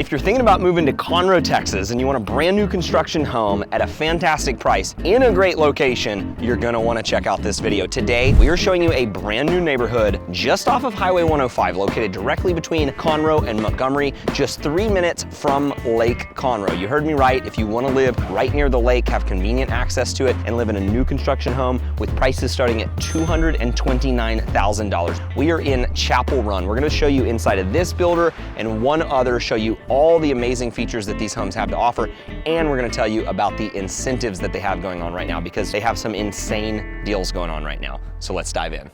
If you're thinking about moving to Conroe, Texas, and you want a brand new construction home at a fantastic price in a great location, you're gonna wanna check out this video. Today, we are showing you a brand new neighborhood just off of Highway 105, located directly between Conroe and Montgomery, just 3 minutes from Lake Conroe. You heard me right. If you wanna live right near the lake, have convenient access to it, and live in a new construction home with prices starting at $229,000. We are in Chapel Run. We're gonna show you inside of this builder and one other, show you all the amazing features that these homes have to offer, and we're gonna tell you about the incentives that they have going on right now, because they have some insane deals going on right now. So let's dive in.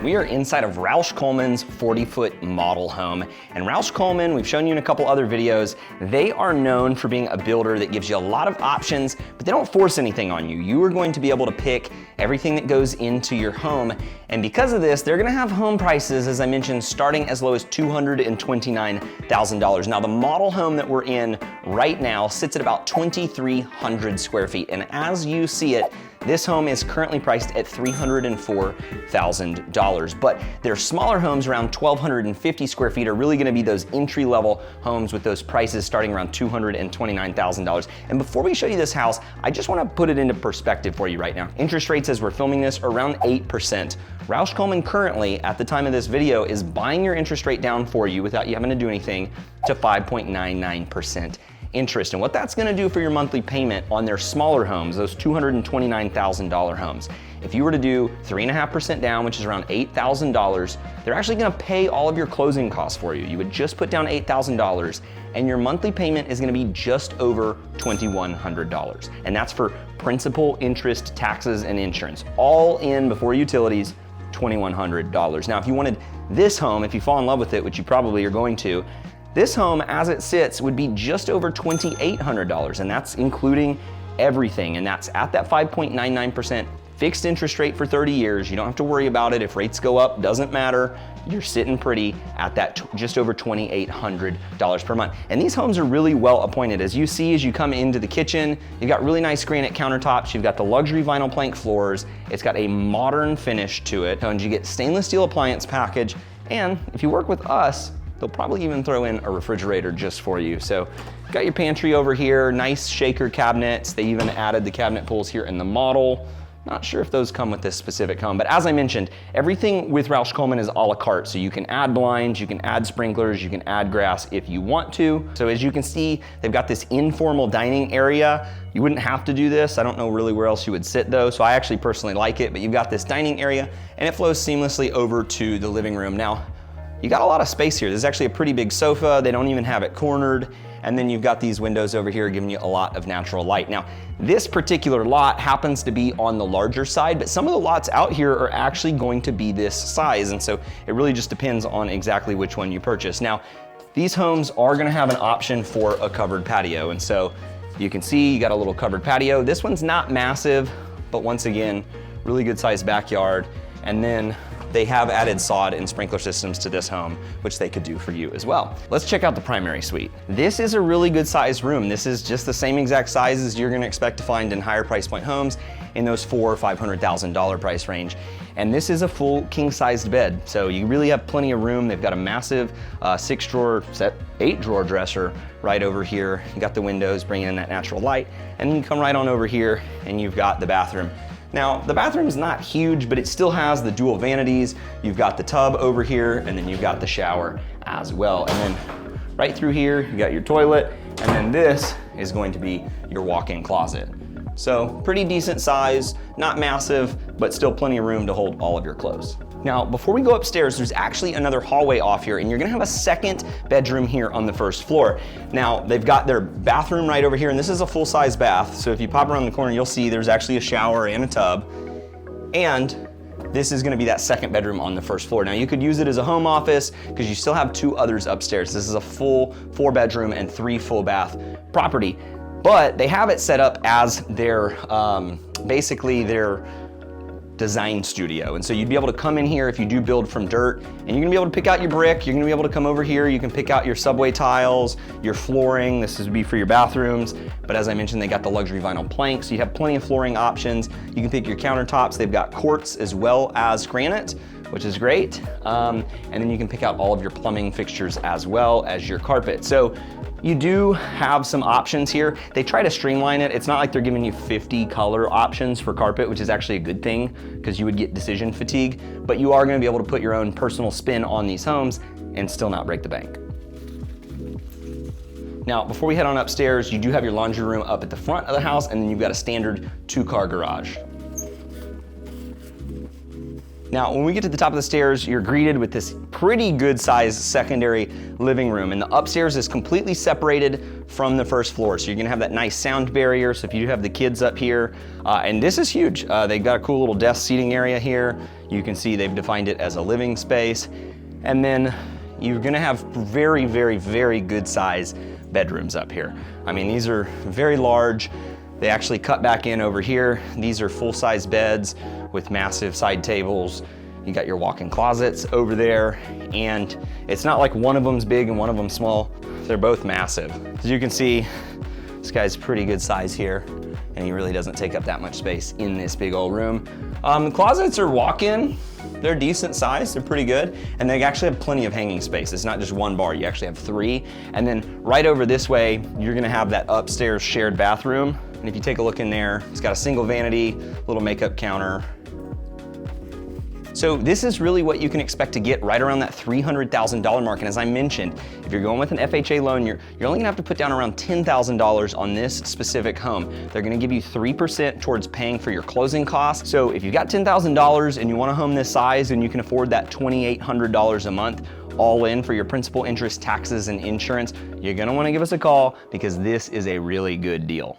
We are inside of Roush Coleman's 40-foot model home. And Roush Coleman, we've shown you in a couple other videos, they are known for being a builder that gives you a lot of options, but they don't force anything on you. You are going to be able to pick everything that goes into your home. And because of this, they're gonna have home prices, as I mentioned, starting as low as $229,000. Now, the model home that we're in right now sits at about 2,300 square feet. And as you see it, this home is currently priced at $304,000, but their smaller homes around 1,250 square feet are really gonna be those entry-level homes with those prices starting around $229,000. And before we show you this house, I just wanna put it into perspective for you right now. Interest rates as we're filming this are around 8%. Roush Coleman currently, at the time of this video, is buying your interest rate down for you without you having to do anything to 5.99% interest. And what that's gonna do for your monthly payment on their smaller homes, those $229,000 homes, if you were to do 3.5% down, which is around $8,000, they're actually gonna pay all of your closing costs for you. You would just put down $8,000 and your monthly payment is gonna be just over $2,100. And that's for principal, interest, taxes, and insurance. All in before utilities, $2,100. Now, if you wanted this home, if you fall in love with it, which you probably are going to, this home, as it sits, would be just over $2,800, and that's including everything, and that's at that 5.99% fixed interest rate for 30 years. You don't have to worry about it. If rates go up, doesn't matter. You're sitting pretty at that just over $2,800 per month. And these homes are really well appointed. As you see, as you come into the kitchen, you've got really nice granite countertops. You've got the luxury vinyl plank floors. It's got a modern finish to it. And you get stainless steel appliance package. And if you work with us, they'll probably even throw in a refrigerator just for you. So got your pantry over here, nice shaker cabinets. They even added the cabinet pulls here in the model. Not sure if those come with this specific home, but as I mentioned, everything with Roush Coleman is a la carte. So you can add blinds, you can add sprinklers, you can add grass if you want to. So as you can see, they've got this informal dining area. You wouldn't have to do this. I don't know really where else you would sit though. So I actually personally like it, but you've got this dining area and it flows seamlessly over to the living room. Now, you got a lot of space here. This is actually a pretty big sofa. They don't even have it cornered. And then you've got these windows over here giving you a lot of natural light. Now, this particular lot happens to be on the larger side, but some of the lots out here are actually going to be this size. And so it really just depends on exactly which one you purchase. Now, these homes are gonna have an option for a covered patio. And so you can see you got a little covered patio. This one's not massive, but once again, really good sized backyard. And then they have added sod and sprinkler systems to this home, which they could do for you as well. Let's check out the primary suite. This is a really good sized room. This is just the same exact size as you're gonna expect to find in higher price point homes in those $400,000 or $500,000 price range. And this is a full king-sized bed. So you really have plenty of room. They've got a massive 8-drawer dresser right over here. You got the windows bringing in that natural light. And then you come right on over here and you've got the bathroom. Now, the bathroom's not huge, but it still has the dual vanities. You've got the tub over here, and then you've got the shower as well. And then right through here, you got your toilet, and then this is going to be your walk-in closet. So pretty decent size, not massive, but still plenty of room to hold all of your clothes. Now, before we go upstairs, there's actually another hallway off here, and you're gonna have a second bedroom here on the first floor. Now, they've got their bathroom right over here, and this is a full-size bath. So if you pop around the corner, you'll see there's actually a shower and a tub. And this is gonna be that second bedroom on the first floor. Now, you could use it as a home office because you still have 2 others upstairs. This is a full 4-bedroom and 3 full bath property. But they have it set up as their, basically their design studio. And so you'd be able to come in here if you do build from dirt, and you're gonna be able to pick out your brick. You're gonna be able to come over here. You can pick out your subway tiles, your flooring. This would be for your bathrooms. But as I mentioned, they got the luxury vinyl planks. So you have plenty of flooring options. You can pick your countertops. They've got quartz as well as granite, which is great. And then you can pick out all of your plumbing fixtures as well as your carpet. So you do have some options here. They try to streamline it. It's not like they're giving you 50 color options for carpet, which is actually a good thing because you would get decision fatigue, but you are gonna be able to put your own personal spin on these homes and still not break the bank. Now, before we head on upstairs, you do have your laundry room up at the front of the house, and then you've got a standard 2-car garage. Now, when we get to the top of the stairs, you're greeted with this pretty good sized secondary living room, and the upstairs is completely separated from the first floor. So you're gonna have that nice sound barrier. So if you do have the kids up here, and this is huge. They've got a cool little desk seating area here. You can see they've defined it as a living space. And then you're gonna have very, very, very good size bedrooms up here. I mean, these are very large. They actually cut back in over here. These are full-size beds with massive side tables. You got your walk-in closets over there, and it's not like one of them's big and one of them's small. They're both massive. As you can see, this guy's pretty good size here, and he really doesn't take up that much space in this big old room. The closets are walk-in. They're decent size, they're pretty good, and they actually have plenty of hanging space. It's not just one bar, you actually have 3. And then right over this way, you're gonna have that upstairs shared bathroom. And if you take a look in there, it's got a single vanity, little makeup counter. So this is really what you can expect to get right around that $300,000 mark. And as I mentioned, if you're going with an FHA loan, you're only gonna have to put down around $10,000 on this specific home. They're gonna give you 3% towards paying for your closing costs. So if you've got $10,000 and you want a home this size and you can afford that $2,800 a month, all in for your principal, interest, taxes, and insurance, you're gonna wanna give us a call because this is a really good deal.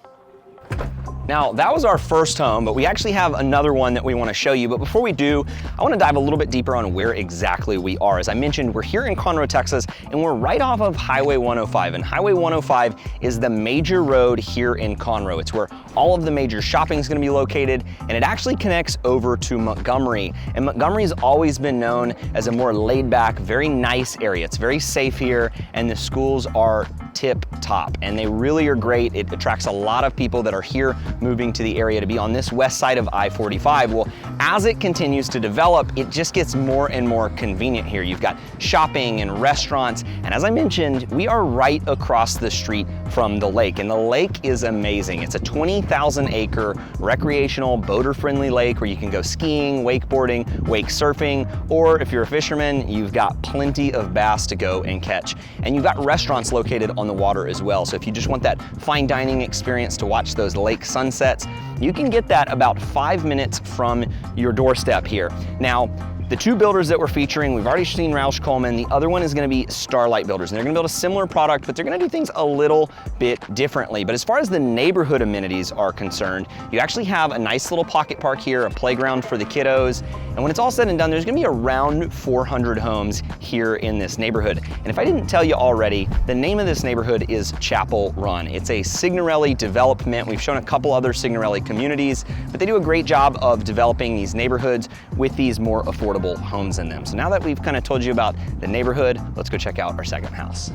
Now, that was our first home, but we actually have another one that we want to show you. But before we do, I want to dive a little bit deeper on where exactly we are. As I mentioned, we're here in Conroe, Texas, and we're right off of Highway 105. And Highway 105 is the major road here in Conroe. It's where all of the major shopping is going to be located, and it actually connects over to Montgomery. And Montgomery's always been known as a more laid-back, very nice area. It's very safe here, and the schools are tip-top, and they really are great. It attracts a lot of people that are here moving to the area to be on this west side of I-45. Well, as it continues to develop, it just gets more and more convenient here. You've got shopping and restaurants, and as I mentioned, we are right across the street from the lake, and the lake is amazing. It's a 20,000 acre recreational, boater-friendly lake where you can go skiing, wakeboarding, wake surfing, or if you're a fisherman, you've got plenty of bass to go and catch. And you've got restaurants located on the water as well. So if you just want that fine dining experience to watch those lake sunsets, you can get that about 5 minutes from your doorstep here. Now, the 2 builders that we're featuring, we've already seen Roush Coleman. The other one is gonna be Starlight Builders, and they're gonna build a similar product, but they're gonna do things a little bit differently. But as far as the neighborhood amenities are concerned, you actually have a nice little pocket park here, a playground for the kiddos, and when it's all said and done, there's gonna be around 400 homes here in this neighborhood. And if I didn't tell you already, the name of this neighborhood is Chapel Run. It's a Signorelli development. We've shown a couple other Signorelli communities, but they do a great job of developing these neighborhoods with these more affordable homes in them. So now that we've kind of told you about the neighborhood, let's go check out our second house.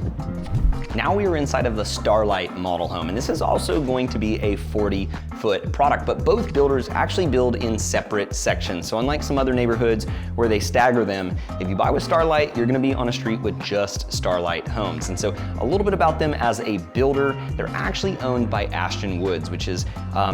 Now we are inside of the Starlight model home, and this is also going to be a 40-foot product, but both builders actually build in separate sections. So unlike some other neighborhoods where they stagger them, if you buy with Starlight, you're gonna be on a street with just Starlight Homes. And so a little bit about them as a builder, they're actually owned by Ashton Woods, which is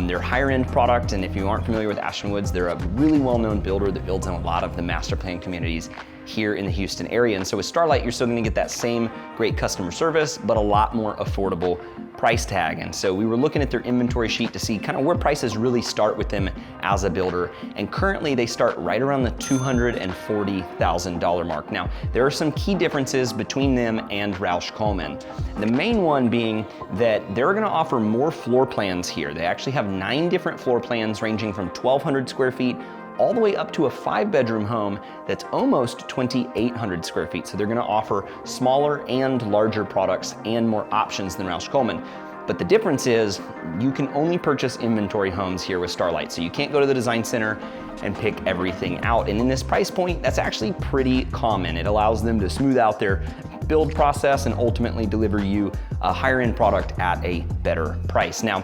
their higher end product. And if you aren't familiar with Ashton Woods, they're a really well-known builder that builds in a lot of the master plan communities here in the Houston area. And so with Starlight, you're still gonna get that same great customer service, but a lot more affordable price tag. And so we were looking at their inventory sheet to see kind of where prices really start with them as a builder. And currently they start right around the $240,000 mark. Now, there are some key differences between them and Roush Coleman. The main one being that they're gonna offer more floor plans here. They actually have 9 different floor plans ranging from 1,200 square feet all the way up to a 5-bedroom home that's almost 2,800 square feet. So they're gonna offer smaller and larger products and more options than Roush Coleman. But the difference is you can only purchase inventory homes here with Starlight. So you can't go to the design center and pick everything out. And in this price point, that's actually pretty common. It allows them to smooth out their build process and ultimately deliver you a higher end product at a better price. Now,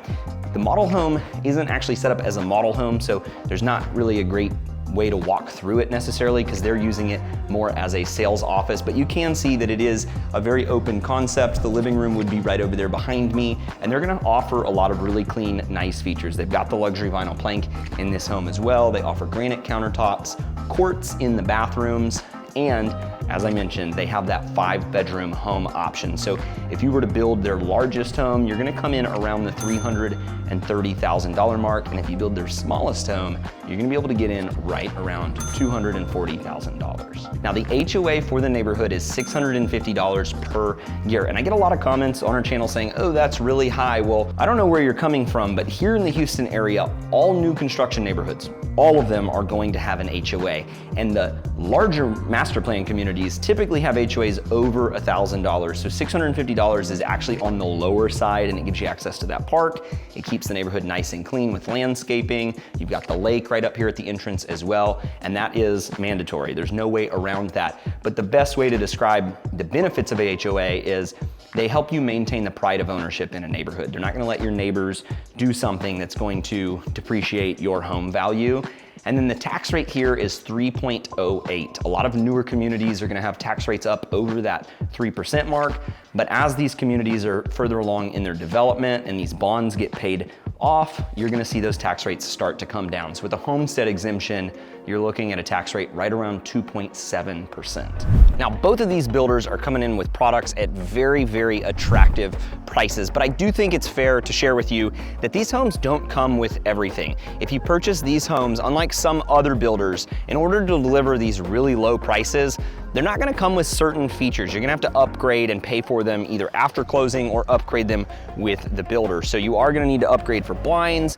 the model home isn't actually set up as a model home, so there's not really a great way to walk through it necessarily because they're using it more as a sales office, but you can see that it is a very open concept. The living room would be right over there behind me, and they're gonna offer a lot of really clean, nice features. They've got the luxury vinyl plank in this home as well. They offer granite countertops, quartz in the bathrooms, and as I mentioned, they have that 5-bedroom home option. So if you were to build their largest home, you're gonna come in around the $330,000 mark. And if you build their smallest home, you're gonna be able to get in right around $240,000. Now the HOA for the neighborhood is $650 per year. And I get a lot of comments on our channel saying, oh, that's really high. Well, I don't know where you're coming from, but here in the Houston area, all new construction neighborhoods, all of them are going to have an HOA. And the larger master plan communities typically have HOAs over $1,000. So $650 is actually on the lower side, and it gives you access to that park. It keeps the neighborhood nice and clean with landscaping. You've got the lake right up here at the entrance as well, and that is mandatory. There's no way around that. But the best way to describe the benefits of a HOA is they help you maintain the pride of ownership in a neighborhood. They're not gonna let your neighbors do something that's going to depreciate your home value. And then the tax rate here is 3.08. A lot of newer communities are gonna have tax rates up over that 3% mark, but as these communities are further along in their development and these bonds get paid off, you're gonna see those tax rates start to come down. So with a homestead exemption, you're looking at a tax rate right around 2.7%. Now, both of these builders are coming in with products at very, very attractive prices, but I do think it's fair to share with you that these homes don't come with everything. If you purchase these homes, unlike some other builders, in order to deliver these really low prices, they're not gonna come with certain features. You're gonna have to upgrade and pay for them either after closing or upgrade them with the builder. So you are gonna need to upgrade for blinds.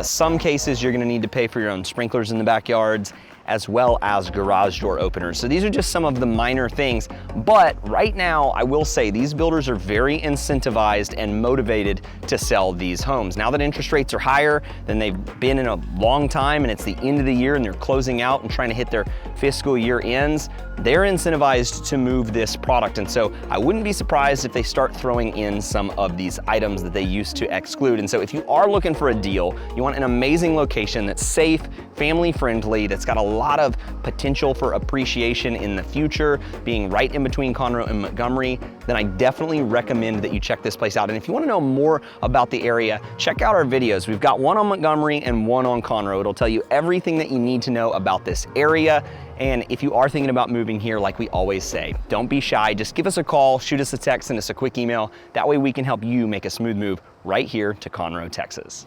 Some cases you're gonna need to pay for your own sprinklers in the backyards, as well as garage door openers. So these are just some of the minor things, but right now I will say these builders are very incentivized and motivated to sell these homes. Now that interest rates are higher than they've been in a long time, and it's the end of the year and they're closing out and trying to hit their fiscal year ends, they're incentivized to move this product. And so I wouldn't be surprised if they start throwing in some of these items that they used to exclude. And so if you are looking for a deal, you want an amazing location that's safe, family friendly, that's got a lot of potential for appreciation in the future, being right in between Conroe and Montgomery, then I definitely recommend that you check this place out. And if you want to know more about the area, check out our videos. We've got one on Montgomery and one on Conroe. It'll tell you everything that you need to know about this area. And if you are thinking about moving here, like we always say, don't be shy. Just give us a call, shoot us a text, send us a quick email. That way we can help you make a smooth move right here to Conroe, Texas.